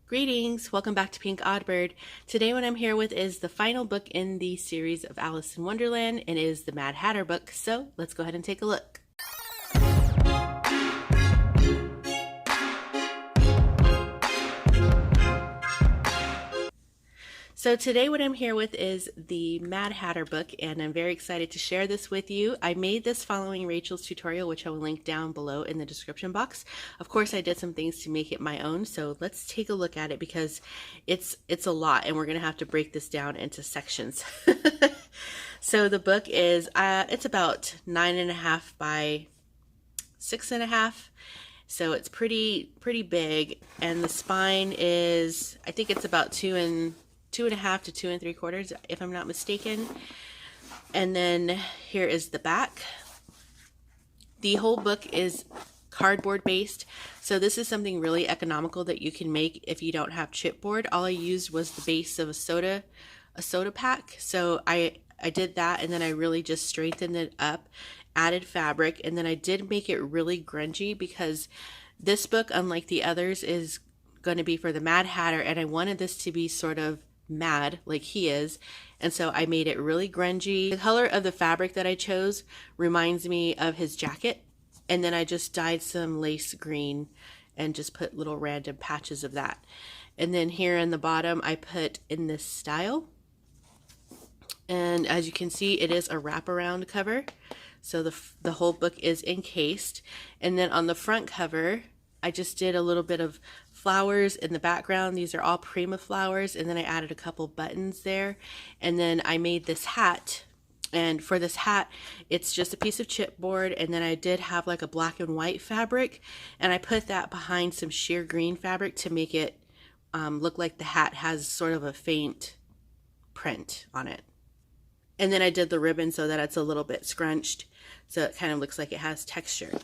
Greetings, welcome back to Pink Oddbird. Today what I'm here with is the final book in the series of Alice in Wonderland, and it is the Mad Hatter book, so let's go ahead and take a look. So today what I'm here with is the Mad Hatter book, and I'm very excited to share this with you. I made this following Rachel's tutorial, which I will link down below in the description box. Of course, I did some things to make it my own, so let's take a look at it because it's a lot, and we're going to have to break this down into sections. So the book is, it's about 9.5 by 6.5. So it's pretty big, and the spine is, I think it's about 2.5 to 2 3/4, if I'm not mistaken. And then here is the back. The whole book is cardboard based, so this is something really economical that you can make if you don't have chipboard. All I used was the base of a soda pack, so I did that, and then I really just strengthened it up, added fabric, and then I did make it really grungy because this book, unlike the others, is going to be for the Mad Hatter, and I wanted this to be sort of mad like he is, and so I made it really grungy. The color of the fabric that I chose reminds me of his jacket, and then I just dyed some lace green and just put little random patches of that. And then here in the bottom I put in this style, and as you can see it is a wraparound cover, so the whole book is encased. And then on the front cover I just did a little bit of flowers in the background. These are all Prima flowers, and then I added a couple buttons there. And then I made this hat, and for this hat it's just a piece of chipboard, and then I did have like a black and white fabric, and I put that behind some sheer green fabric to make it look like the hat has sort of a faint print on it. And then I did the ribbon so that it's a little bit scrunched, so it kind of looks like it has texture.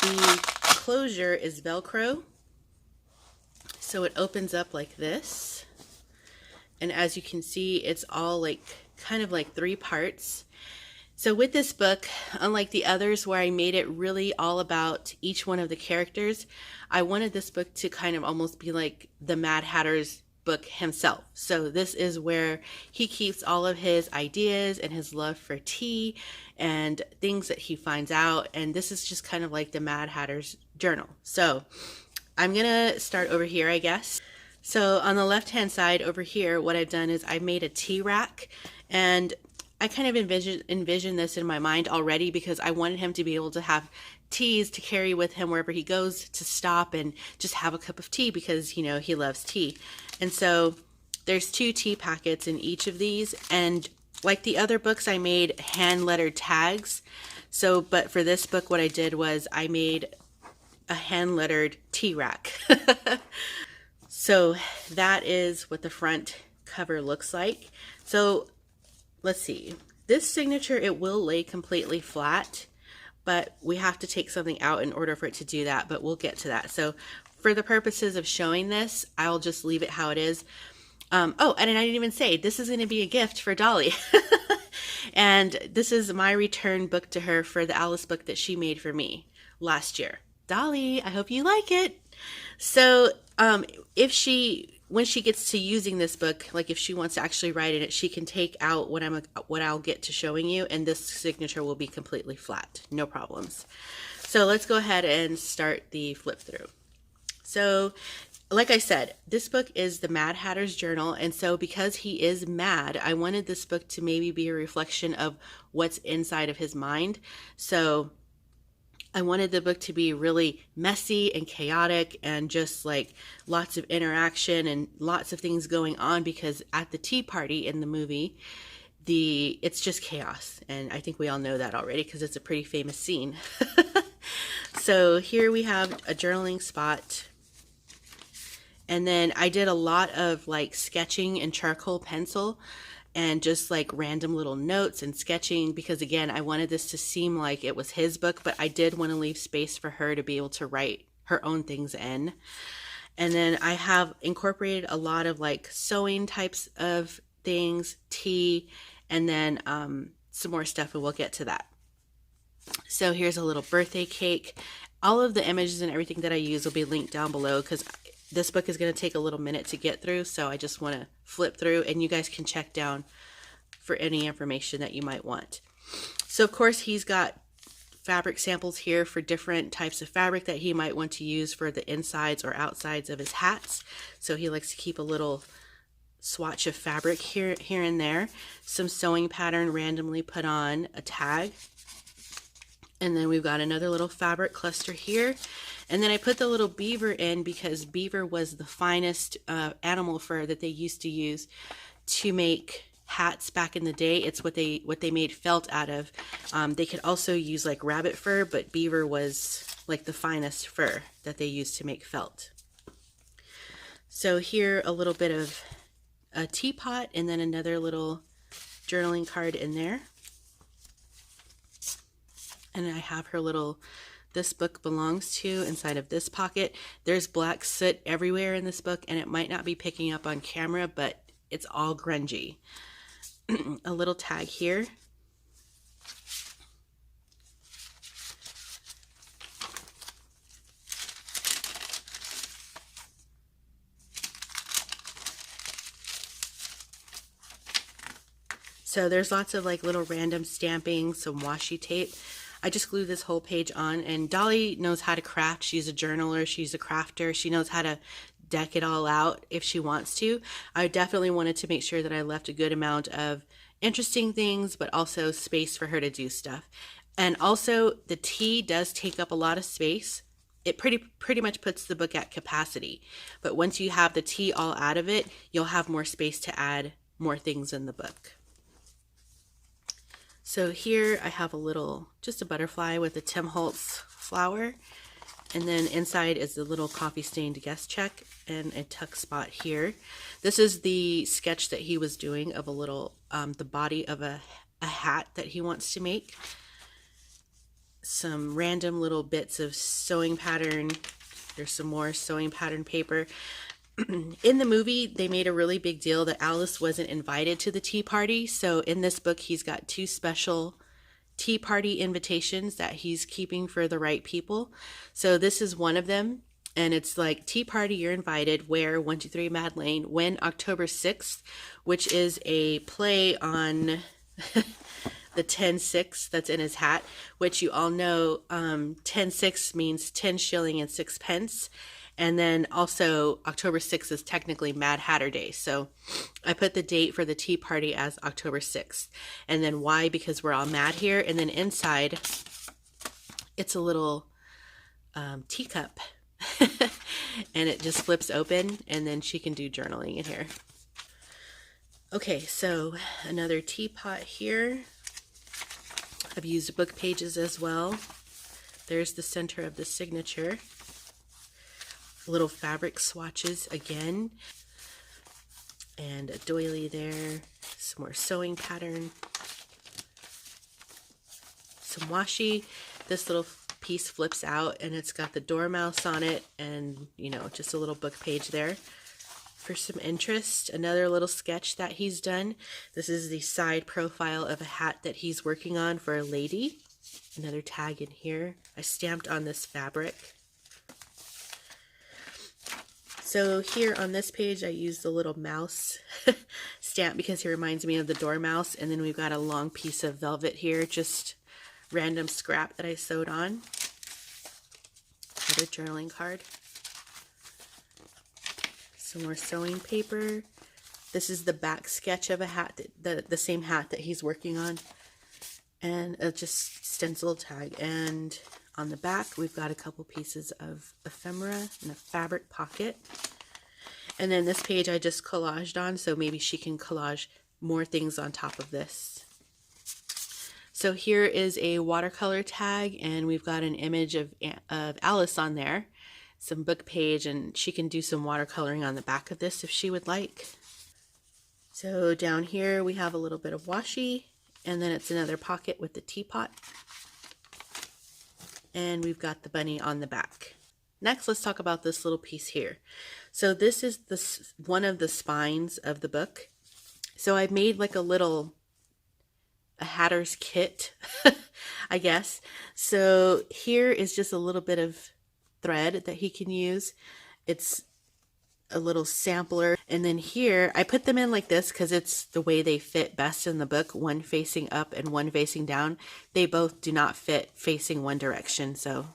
The closure is Velcro, so it opens up like this, and as you can see it's all like kind of like 3 parts. So with this book, unlike the others where I made it really all about each one of the characters, I wanted this book to kind of almost be like the Mad Hatter's book himself. So this is where he keeps all of his ideas and his love for tea and things that he finds out, and this is just kind of like the Mad Hatter's journal. So I'm gonna start over here, I guess. So on the left hand side over here, what I've done is I made a tea rack, and I kind of envision this in my mind already because I wanted him to be able to have teas to carry with him wherever he goes, to stop and just have a cup of tea because, you know, he loves tea. And so there's 2 tea packets in each of these, and like the other books I made hand lettered tags. So but for this book what I did was I made a hand lettered tea rack. So that is what the front cover looks like. So let's see, this signature, it will lay completely flat, but we have to take something out in order for it to do that, but we'll get to that. So for the purposes of showing this, I'll just leave it how it is. Oh, and I didn't even say, this is going to be a gift for Dolly. And this is my return book to her for the Alice book that she made for me last year. Dolly, I hope you like it. So when she gets to using this book, like if she wants to actually write in it, she can take out what I'll get to showing you, and this signature will be completely flat, no problems. So let's go ahead and start the flip through. So like I said, this book is the Mad Hatter's journal, and so because he is mad, I wanted this book to maybe be a reflection of what's inside of his mind. So I wanted the book to be really messy and chaotic and just like lots of interaction and lots of things going on, because at the tea party in the movie, it's just chaos, and I think we all know that already because it's a pretty famous scene. So here we have a journaling spot. And then I did a lot of like sketching and charcoal pencil and just like random little notes and sketching, because again, I wanted this to seem like it was his book, but I did want to leave space for her to be able to write her own things in. And then I have incorporated a lot of like sewing types of things, tea, and then some more stuff, and we'll get to that. So here's a little birthday cake. All of the images and everything that I use will be linked down below because this book is going to take a little minute to get through, so I just want to flip through, and you guys can check down for any information that you might want. So of course he's got fabric samples here for different types of fabric that he might want to use for the insides or outsides of his hats. So he likes to keep a little swatch of fabric here and there. Some sewing pattern randomly put on, a tag, and then we've got another little fabric cluster here. And then I put the little beaver in because beaver was the finest animal fur that they used to use to make hats back in the day. It's what they made felt out of. They could also use like rabbit fur, but beaver was like the finest fur that they used to make felt. So here a little bit of a teapot, and then another little journaling card in there. And I have her little "This book belongs to" inside of this pocket. There's black soot everywhere in this book, and it might not be picking up on camera, but it's all grungy. A little tag here. So there's lots of like little random stamping, some washi tape. I just glued this whole page on, and Dolly knows how to craft. She's a journaler, she's a crafter. She knows how to deck it all out if she wants to. I definitely wanted to make sure that I left a good amount of interesting things, but also space for her to do stuff. And also the T does take up a lot of space. It pretty much puts the book at capacity. But once you have the T all out of it, you'll have more space to add more things in the book. So here I have just a butterfly with a Tim Holtz flower. And then inside is the little coffee stained guest check and a tuck spot here. This is the sketch that he was doing of a little, the body of a hat that he wants to make. Some random little bits of sewing pattern. There's some more sewing pattern paper. In the movie, they made a really big deal that Alice wasn't invited to the tea party. So in this book, he's got 2 special tea party invitations that he's keeping for the right people. So this is one of them, and it's like, tea party, you're invited, where 123 Mad Lane, when October 6th, which is a play on the 10-6 that's in his hat, which you all know 10-6 means 10 shilling and 6 pence. And then also October 6th is technically Mad Hatter Day. So I put the date for the tea party as October 6th. And then why? Because we're all mad here. And then inside, it's a little teacup. And it just flips open, and then she can do journaling in here. Okay, so another teapot here. I've used book pages as well. There's the center of the signature. Little fabric swatches again, and a doily there, some more sewing pattern, some washi. This little piece flips out, and it's got the dormouse on it, and just a little book page there for some interest. Another little sketch that he's done. This is the side profile of a hat that he's working on for a lady. Another tag in here. I stamped on this fabric. So here on this page, I used the little mouse stamp because he reminds me of the dormouse. And then we've got a long piece of velvet here, just random scrap that I sewed on. Another journaling card. Some more sewing paper. This is the back sketch of a hat, the same hat that he's working on. And a just stencil tag. And on the back, we've got a couple pieces of ephemera and a fabric pocket. And then this page I just collaged on, so maybe she can collage more things on top of this. So here is a watercolor tag, and we've got an image of Alice on there, some book page, and she can do some watercoloring on the back of this if she would like. So down here we have a little bit of washi, and then it's another pocket with the teapot. And we've got the bunny on the back. Next, let's talk about this little piece here. So this is one of the spines of the book. So I've made like a hatter's kit, I guess. So here is just a little bit of thread that he can use. It's a little sampler. And then here, I put them in like this because it's the way they fit best in the book, one facing up and one facing down. They both do not fit facing one direction, so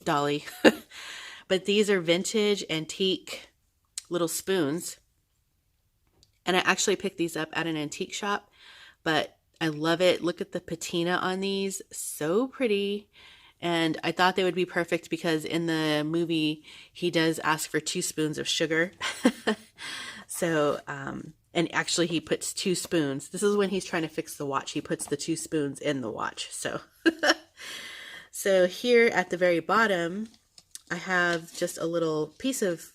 Dolly. But these are vintage antique little spoons. And I actually picked these up at an antique shop, but I love it. Look at the patina on these, so pretty. And I thought they would be perfect because in the movie, he does ask for 2 spoons of sugar. So, and actually he puts 2 spoons. This is when he's trying to fix the watch. He puts the 2 spoons in the watch. So, so here at the very bottom, I have just a little piece of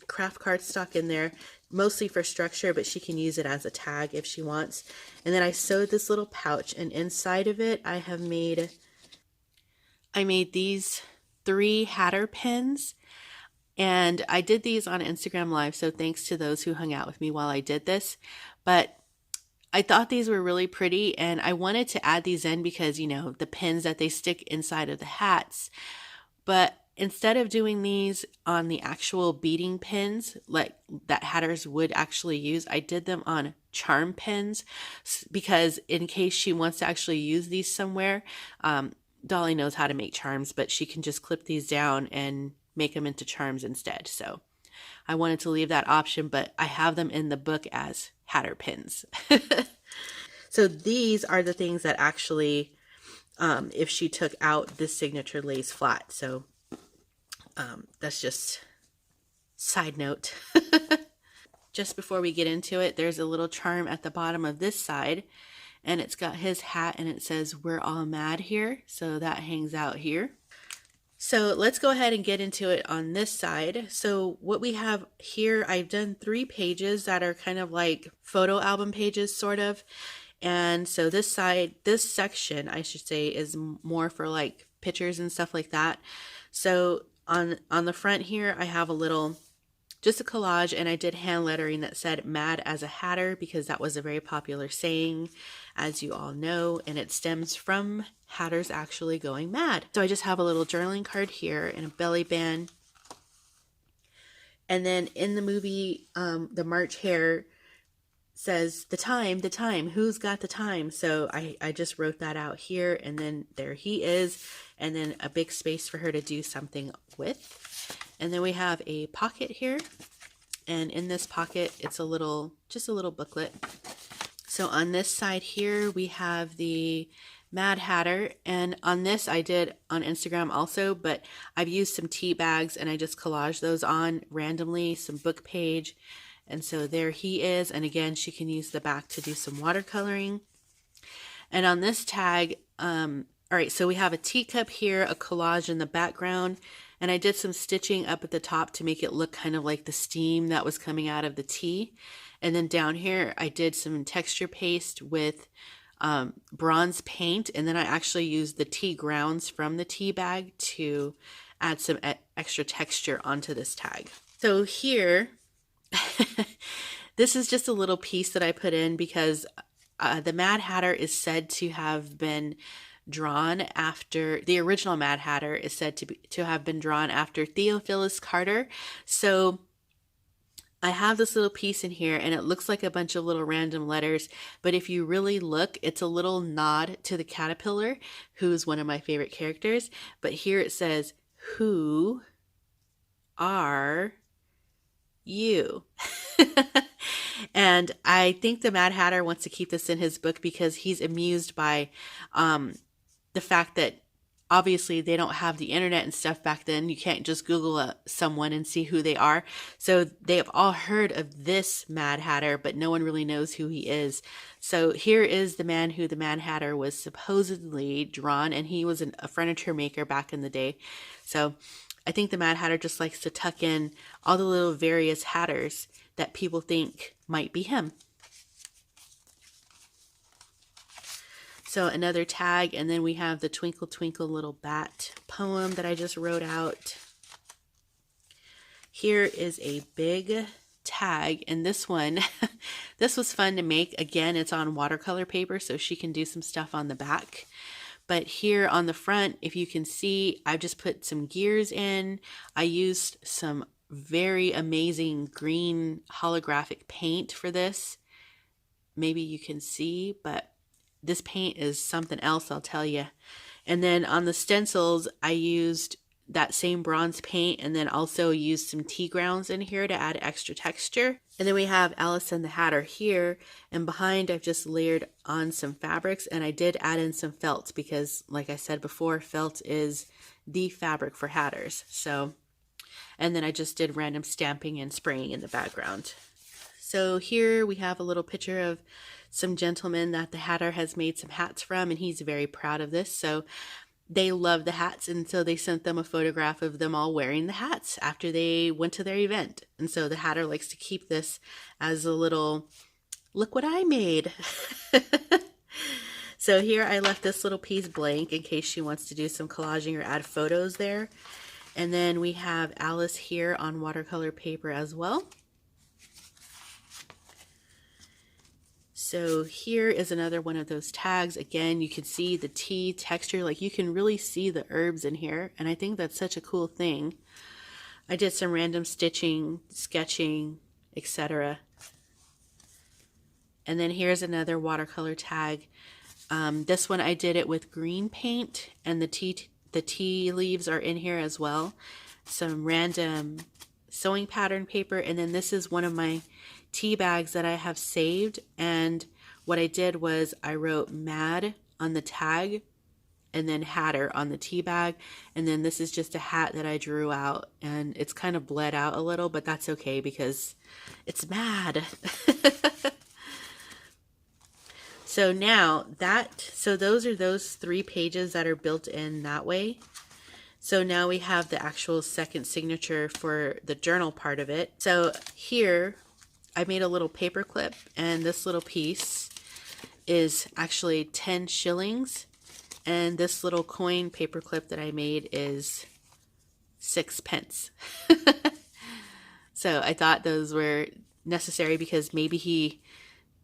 craft cardstock in there, mostly for structure, but she can use it as a tag if she wants. And then I sewed this little pouch, and inside of it, I made these 3 Hatter pins, and I did these on Instagram Live, so thanks to those who hung out with me while I did this. But I thought these were really pretty, and I wanted to add these in because, you know, the pins that they stick inside of the hats. But instead of doing these on the actual beading pins like that hatters would actually use, I did them on charm pins because in case she wants to actually use these somewhere, Dolly knows how to make charms, but she can just clip these down and make them into charms instead. So I wanted to leave that option, but I have them in the book as hatter pins. So these are the things that actually, if she took out, this signature lays flat. So that's just side note. Just before we get into it, there's a little charm at the bottom of this side, and it's got his hat and it says "We're all mad here," so that hangs out here. So let's go ahead and get into it on this side. So what we have here, I've done 3 pages that are kind of like photo album pages, sort of. And so this side, this section, I should say, is more for like pictures and stuff like that. So on the front here, I have a little, just a collage, and I did hand lettering that said "Mad as a Hatter" because that was a very popular saying, as you all know, and it stems from hatters actually going mad. So I just have a little journaling card here and a belly band. And then in the movie, the March Hare says, the time, who's got the time? So I just wrote that out here, and then there he is, and then a big space for her to do something with. And then we have a pocket here, and in this pocket, it's a little, just a little booklet. So on this side here, we have the Mad Hatter, and on this I did on Instagram also, but I've used some tea bags and I just collaged those on randomly, some book page. And so there he is, and again, she can use the back to do some watercoloring. And on this tag, all right, so we have a teacup here, a collage in the background, and I did some stitching up at the top to make it look kind of like the steam that was coming out of the tea. And then down here, I did some texture paste with bronze paint, and then I actually used the tea grounds from the tea bag to add some extra texture onto this tag. So here, this is just a little piece that I put in because the Mad Hatter is said to have been drawn after, the original Mad Hatter is said to have been drawn after Theophilus Carter. So I have this little piece in here, and it looks like a bunch of little random letters, but if you really look, it's a little nod to the caterpillar, who's one of my favorite characters. But here it says, "Who are you?" And I think the Mad Hatter wants to keep this in his book because he's amused by the fact that obviously they don't have the internet and stuff back then. You can't just Google someone and see who they are. So they have all heard of this Mad Hatter, but no one really knows who he is. So here is the man who the Mad Hatter was supposedly drawn, and he was a furniture maker back in the day. So I think the Mad Hatter just likes to tuck in all the little various hatters that people think might be him. So another tag, and then we have the Twinkle Twinkle Little Bat poem that I just wrote out. Here is a big tag, and this one, this was fun to make. Again, it's on watercolor paper, so she can do some stuff on the back. But here on the front, if you can see, I've just put some gears in. I used some very amazing green holographic paint for this. Maybe you can see, but this paint is something else, I'll tell you. And then on the stencils, I used that same bronze paint and then also used some tea grounds in here to add extra texture. And then we have Alice and the Hatter here, and behind I've just layered on some fabrics, and I did add in some felt because, like I said before, felt is the fabric for hatters. So, and then I just did random stamping and spraying in the background. So here we have a little picture of some gentlemen that the Hatter has made some hats from, and he's very proud of this. So they love the hats, and so they sent them a photograph of them all wearing the hats after they went to their event. And so the Hatter likes to keep this as a little, look what I made. So here I left this little piece blank in case she wants to do some collaging or add photos there. And then we have Alice here on watercolor paper as well. So here is another one of those tags. Again, you can see the tea texture, like you can really see the herbs in here. And I think that's such a cool thing. I did some random stitching, sketching, etc. And then here's another watercolor tag. This one I did it with green paint, and the tea leaves are in here as well. Some random sewing pattern paper, and then this is one of my tea bags that I have saved, and what I did was I wrote Mad on the tag and then Hatter on the tea bag, and then this is just a hat that I drew out, and it's kind of bled out a little, but that's okay because it's mad. So now those are those 3 pages that are built in that way. So now we have the actual second signature for the journal part of it. So here I made a little paper clip, and this little piece is actually 10 shillings. And this little coin paper clip that I made is 6 pence. So I thought those were necessary because maybe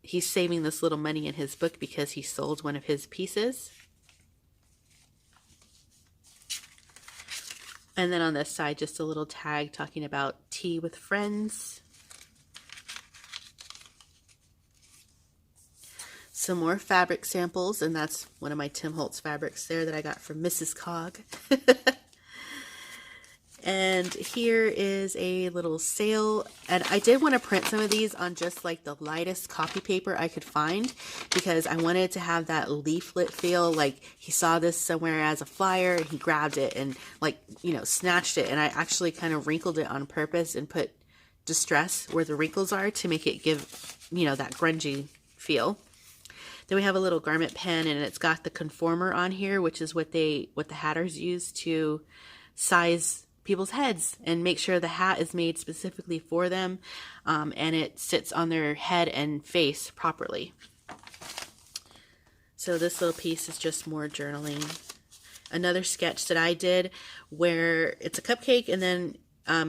he's saving this little money in his book because he sold one of his pieces. And then on this side, just a little tag talking about tea with friends. Some more fabric samples, and that's one of my Tim Holtz fabrics there that I got from Mrs. Cog. And here is a little sale, and I did want to print some of these on just like the lightest copy paper I could find because I wanted to have that leaflet feel, like he saw this somewhere as a flyer and he grabbed it and, like, you know, snatched it, and I actually kind of wrinkled it on purpose and put distress where the wrinkles are to make it give, you know, that grungy feel. Then we have a little garment pen, and it's got the conformer on here, which is what the hatters use to size people's heads and make sure the hat is made specifically for them, and it sits on their head and face properly. So this little piece is just more journaling. Another sketch that I did where it's a cupcake, and then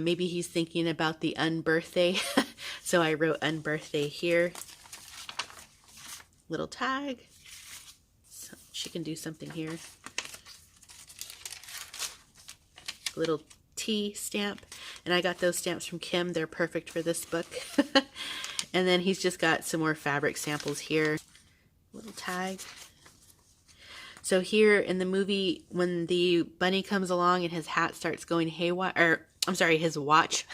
maybe he's thinking about the unbirthday. So I wrote unbirthday here. Little tag. So she can do something here. Little T stamp, and I got those stamps from Kim. They're perfect for this book. And then he's just got some more fabric samples here. Little tag. So here in the movie, when the bunny comes along and his hat starts going haywire, or I'm sorry, his watch.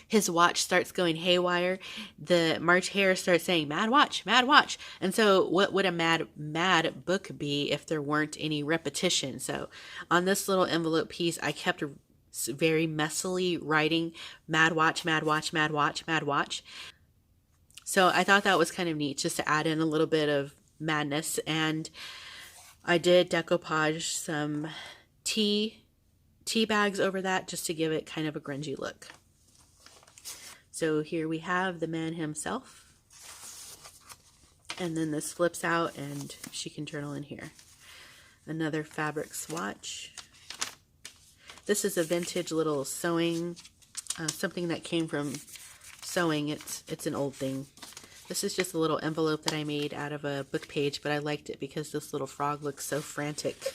His watch starts going haywire. The March Hare starts saying, "Mad watch, mad watch." And so what would a mad book be if there weren't any repetition? So on this little envelope piece, I kept very messily writing mad watch, mad watch, mad watch, mad watch. So I thought that was kind of neat just to add in a little bit of madness. And I did decoupage some tea bags over that just to give it kind of a grungy look. So here we have the man himself. And then this flips out and she can journal in here. Another fabric swatch. This is a vintage little sewing, something that came from sewing. It's an old thing. This is just a little envelope that I made out of a book page, but I liked it because this little frog looks so frantic.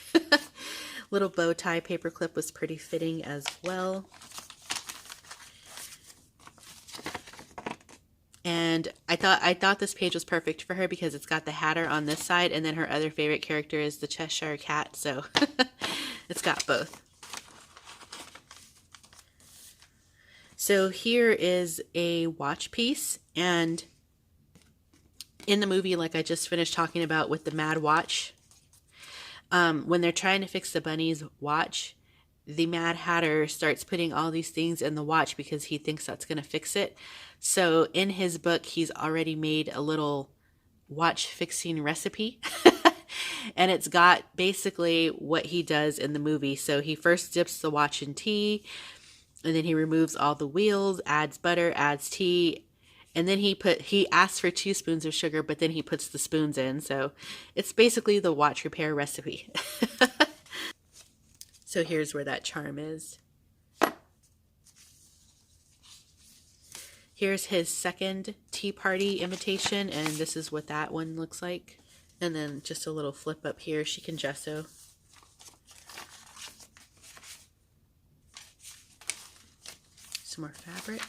Little bow tie paper clip was pretty fitting as well. And I thought this page was perfect for her because it's got the Hatter on this side, and then her other favorite character is the Cheshire Cat, so it's got both. So here is a watch piece, and in the movie, like I just finished talking about with the Mad Watch, when they're trying to fix the bunny's watch, the Mad Hatter starts putting all these things in the watch because he thinks that's going to fix it. So in his book, he's already made a little watch fixing recipe. And it's got basically what he does in the movie. So he first dips the watch in tea, and then he removes all the wheels, adds butter, adds tea, and then he asks for 2 spoons of sugar, but then he puts the spoons in. So it's basically the watch repair recipe. So here's where that charm is. Here's his second tea party invitation, and this is what that one looks like. And then just a little flip up here. She can gesso. Some more fabric.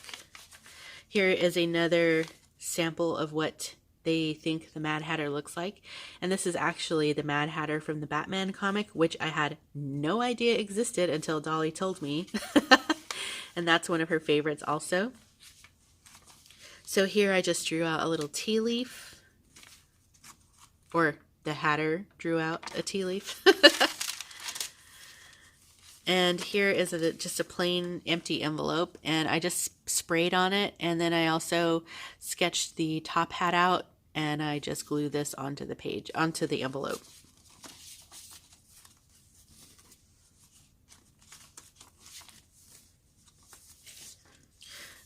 Here is another sample of what they think the Mad Hatter looks like. And this is actually the Mad Hatter from the Batman comic, which I had no idea existed until Dolly told me. And that's one of her favorites also. So here I just drew out a little tea leaf. Or the Hatter drew out a tea leaf. And here is just a plain empty envelope, and I just sprayed on it, and then I also sketched the top hat out, and I just glued this onto the page, onto the envelope.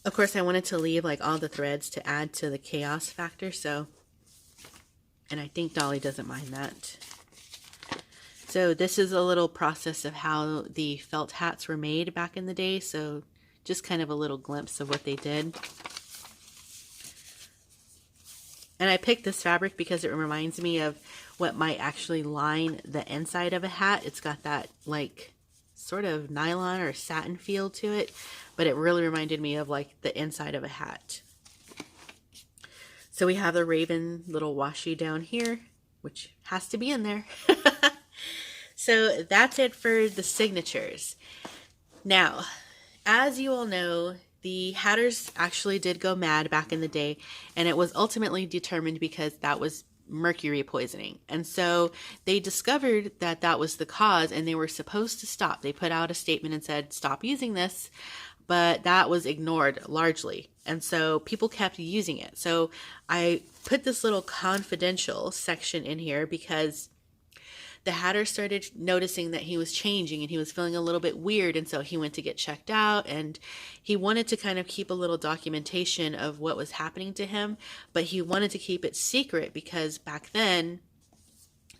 Of course, I wanted to leave like all the threads to add to the chaos factor, so, and I think Dolly doesn't mind that. So this is a little process of how the felt hats were made back in the day. So just kind of a little glimpse of what they did. And I picked this fabric because it reminds me of what might actually line the inside of a hat. It's got that like sort of nylon or satin feel to it, but it really reminded me of like the inside of a hat. So we have the raven little washi down here, which has to be in there. So that's it for the signatures. Now, as you all know, the Hatters actually did go mad back in the day, and it was ultimately determined because that was mercury poisoning. And so they discovered that that was the cause, and they were supposed to stop. They put out a statement and said, stop using this, but that was ignored largely. And so people kept using it. So I put this little confidential section in here because the Hatter started noticing that he was changing and he was feeling a little bit weird, and so he went to get checked out, and he wanted to kind of keep a little documentation of what was happening to him, but he wanted to keep it secret because back then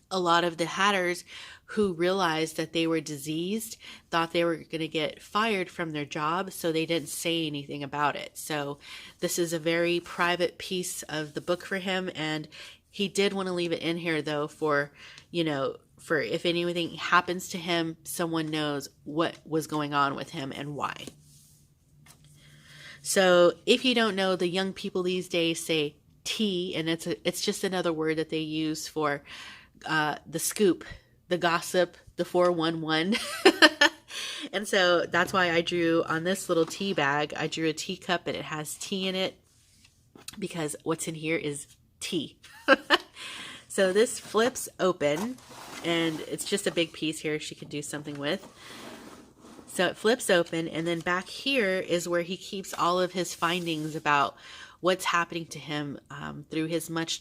a lot of the Hatters who realized that they were diseased thought they were going to get fired from their job, so they didn't say anything about it. So this is a very private piece of the book for him, and he did want to leave it in here though for, you know, for if anything happens to him, someone knows what was going on with him and why. So if you don't know, the young people these days say tea, and it's just another word that they use for the scoop, the gossip, the 411. And so that's why I drew on this little tea bag, I drew a teacup and it has tea in it because what's in here is tea. So this flips open, and it's just a big piece here she can do something with. So it flips open, and then back here is where he keeps all of his findings about what's happening to him through his much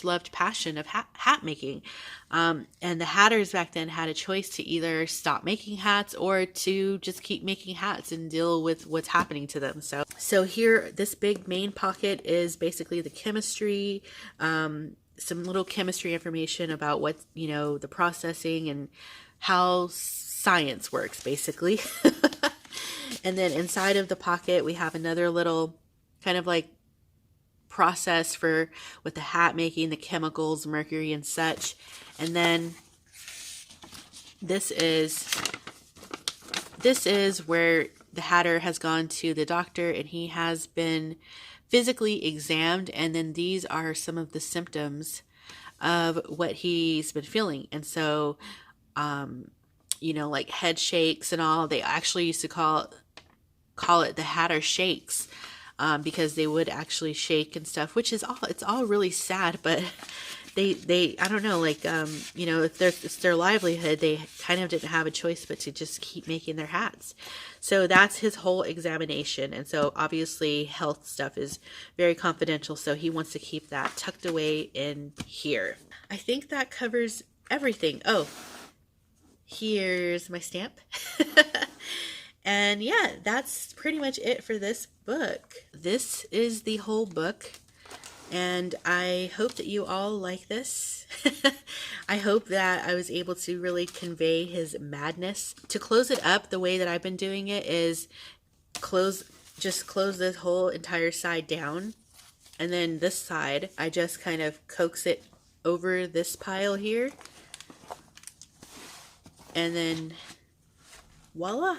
loved passion of hat making. And the Hatters back then had a choice to either stop making hats or to just keep making hats and deal with what's happening to them. So here, this big main pocket is basically the chemistry, some little chemistry information about what, you know, the processing and how science works basically. And then inside of the pocket we have another little kind of like process for with the hat making, the chemicals, mercury and such. And then this is where the Hatter has gone to the doctor, and he has been physically examined, and then these are some of the symptoms of what he's been feeling. And so, you know, like head shakes and all, they actually used to call it the Hatter shakes, because they would actually shake and stuff, which is all, it's all really sad, but they I don't know, like, you know, if it's their livelihood, they kind of didn't have a choice but to just keep making their hats. So that's his whole examination. And so obviously health stuff is very confidential, so he wants to keep that tucked away in here. I think that covers everything. Oh, here's my stamp. And yeah, that's pretty much it for this book. This is the whole book, and I hope that you all like this. I hope that I was able to really convey his madness. To close it up, the way that I've been doing it is just close this whole entire side down, and then this side, I just kind of coax it over this pile here, and then voila.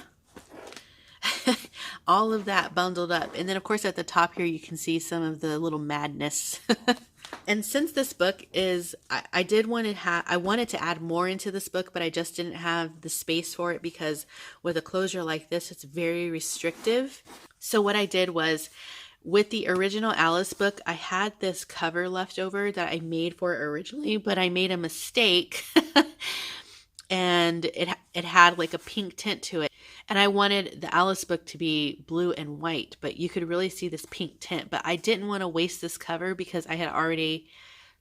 All of that bundled up. And then of course at the top here you can see some of the little madness. And since this book is, I wanted to add more into this book, but I just didn't have the space for it, because with a closure like this, it's very restrictive. So what I did was, with the original Alice book, I had this cover left over that I made for it originally, but I made a mistake. And it had like a pink tint to it. And I wanted the Alice book to be blue and white, but you could really see this pink tint. But I didn't want to waste this cover because I had already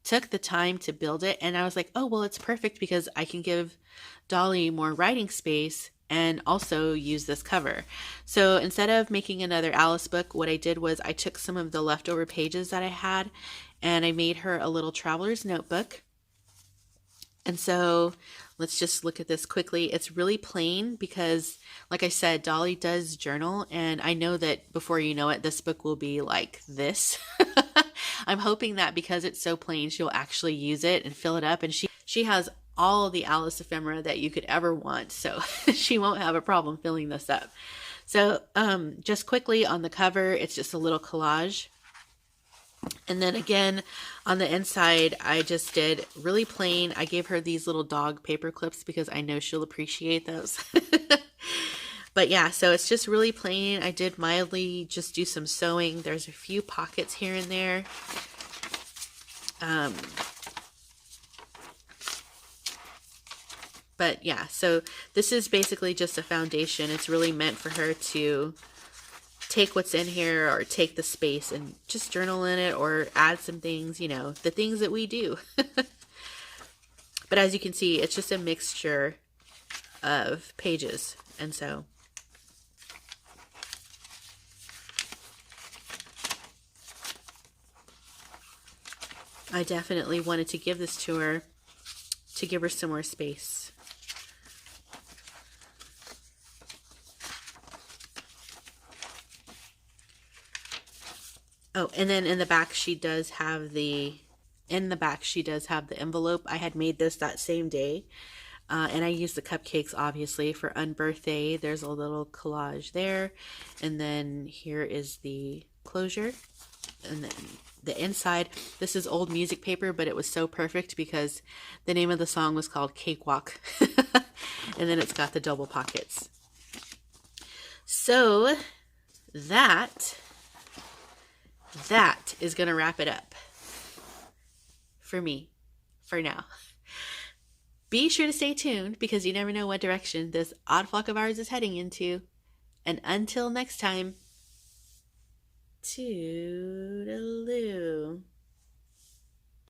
took the time to build it. And I was like, oh, well, it's perfect because I can give Dolly more writing space and also use this cover. So instead of making another Alice book, what I did was I took some of the leftover pages that I had and I made her a little traveler's notebook. And so let's just look at this quickly. It's really plain because, like I said, Dolly does journal, and I know that before you know it, this book will be like this. I'm hoping that because it's so plain, she'll actually use it and fill it up, and she has all of the Alice ephemera that you could ever want, so she won't have a problem filling this up. So just quickly on the cover, it's just a little collage. And then again, on the inside, I just did really plain. I gave her these little dog paper clips because I know she'll appreciate those. But yeah, so it's just really plain. I did mildly just do some sewing. There's a few pockets here and there. But yeah, so this is basically just a foundation. It's really meant for her to take what's in here or take the space and just journal in it or add some things, you know, the things that we do. But as you can see, it's just a mixture of pages. And so I definitely wanted to give this to her to give her some more space. Oh, and then in the back she does have the envelope. I had made this that same day. And I used the cupcakes, obviously, for unbirthday. There's a little collage there. And then here is the closure. And then the inside. This is old music paper, but it was so perfect because the name of the song was called Cakewalk. And then it's got the double pockets. So that is going to wrap it up for me for now. Be sure to stay tuned because you never know what direction this odd flock of ours is heading into. And until next time, toodaloo.